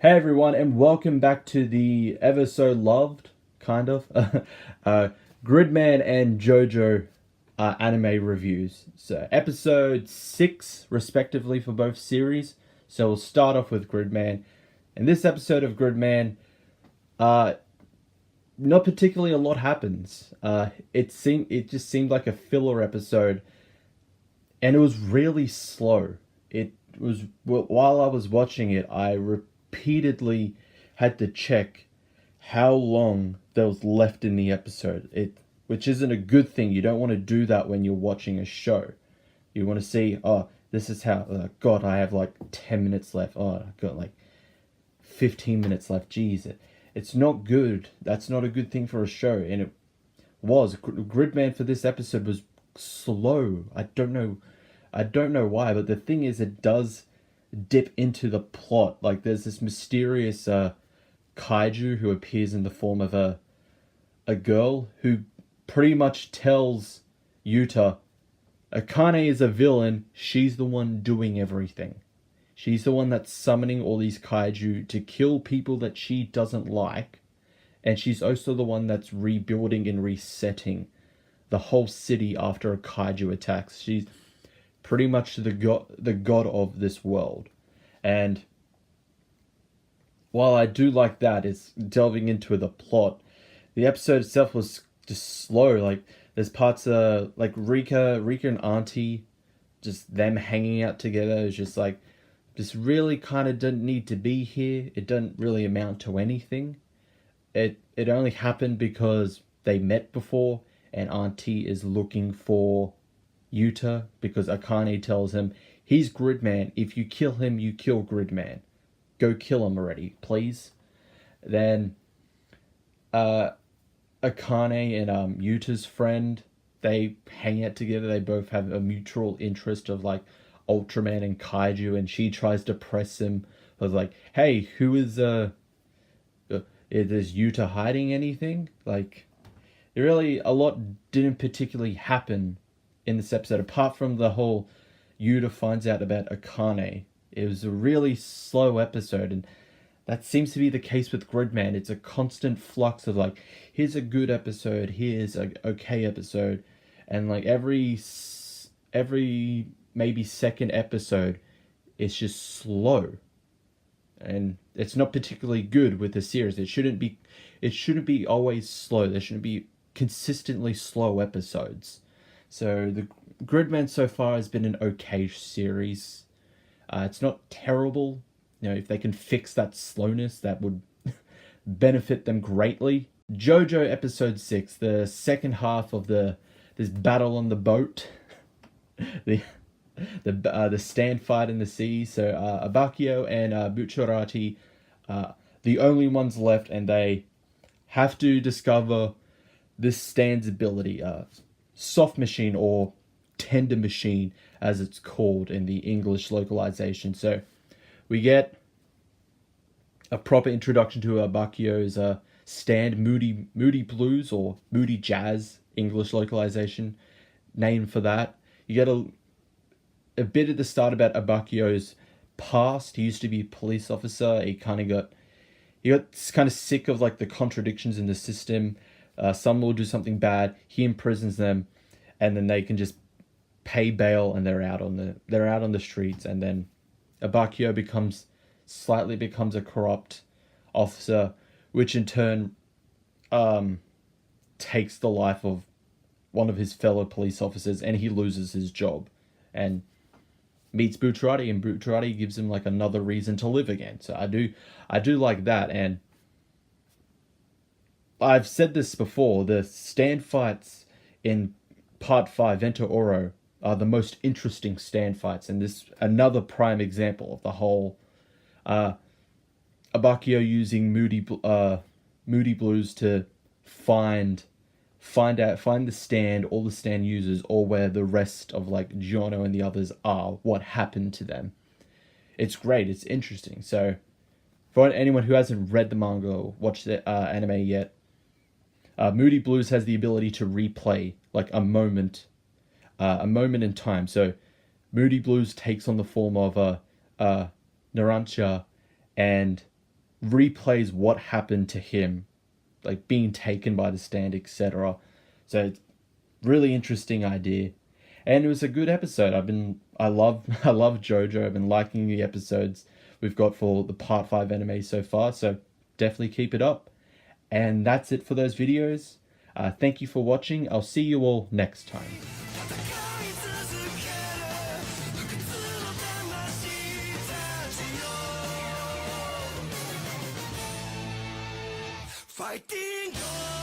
Hey everyone, and welcome back to the ever so loved, kind of, Gridman and JoJo anime reviews. So, episode 6, respectively, for both series. So, we'll start off with Gridman. In this episode of Gridman, uh, not particularly a lot happens. It just seemed like a filler episode, and it was really slow. It was while I was watching it, I repeatedly had to check how long there was left in the episode. Which isn't a good thing. You don't want to do that when you're watching a show. You want to see, oh, this is how. God, I have like 10 minutes left. Oh, I got like 15 minutes left. Jeez, it's not good. That's not a good thing for a show, and it was. Gridman for this episode was slow. I don't know why, but the thing is, it does dip into the plot. Like, there's this mysterious kaiju who appears in the form of a girl who pretty much tells Yuta, Akane is a villain. She's the one doing everything. She's the one that's summoning all these kaiju to kill people that she doesn't like, and she's also the one that's rebuilding and resetting the whole city after a kaiju attacks. She's pretty much the god of this world. And while I do like that, it's delving into the plot. The episode itself was just slow. Like, there's parts like Rika and Auntie, just them hanging out together is just like, just really kind of didn't need to be here. It doesn't really amount to anything. It only happened because they met before, and Auntie is looking for Yuta because Akane tells him he's Gridman. If you kill him, you kill Gridman. Go kill him already, please. Then uh, Akane and Yuta's friend, they hang out together. They both have a mutual interest of like Ultraman and Kaiju, and she tries to press him. I was like, hey, who is Yuta hiding anything? Like, really, a lot didn't particularly happen in this episode, apart from the whole Yuta finds out about Akane. It was a really slow episode, and that seems to be the case with Gridman. It's a constant flux of like, here's a good episode, here's a okay episode, and like every maybe second episode, it's just slow, and it's not particularly good with the series. It shouldn't be always slow. There shouldn't be consistently slow episodes. So the Gridman so far has been an okay series. It's not terrible. You know, if they can fix that slowness, that would benefit them greatly. JoJo episode 6, the second half of this battle on the boat, the the stand fight in the sea. So Abakio and Bucciarati, the only ones left, and they have to discover this stand's ability, soft machine or tender machine as it's called in the English localization. So we get a proper introduction to Bakio's stand, Moody Blues, or Moody Jazz, English localization name for that. You get a bit at the start about Abakio's past. He used to be a police officer. He got kind of sick of like the contradictions in the system. Someone will do something bad, he imprisons them, and then they can just pay bail, and they're out on the streets. And then Abakio becomes a corrupt officer, which in turn takes the life of one of his fellow police officers, and he loses his job, and meets Bucciarati, and Bucciarati gives him like another reason to live again. So I do like that. And I've said this before, the stand fights in part 5, Vento Oro, are the most interesting stand fights, and this another prime example of the whole uh, Abakio using Moody Blues to find the stand, all the stand users, or where the rest of like Giorno and the others are, what happened to them. It's great, it's interesting. So for anyone who hasn't read the manga or watched the anime yet, Moody Blues has the ability to replay like a moment in time. So Moody Blues takes on the form of Narancia, and replays what happened to him, like being taken by the stand, etc. So it's really interesting idea, and it was a good episode. I love I love JoJo. I've been liking the episodes we've got for the part 5 anime so far. So definitely keep it up. And that's it for those videos. Thank you for watching. I'll see you all next time. Fighting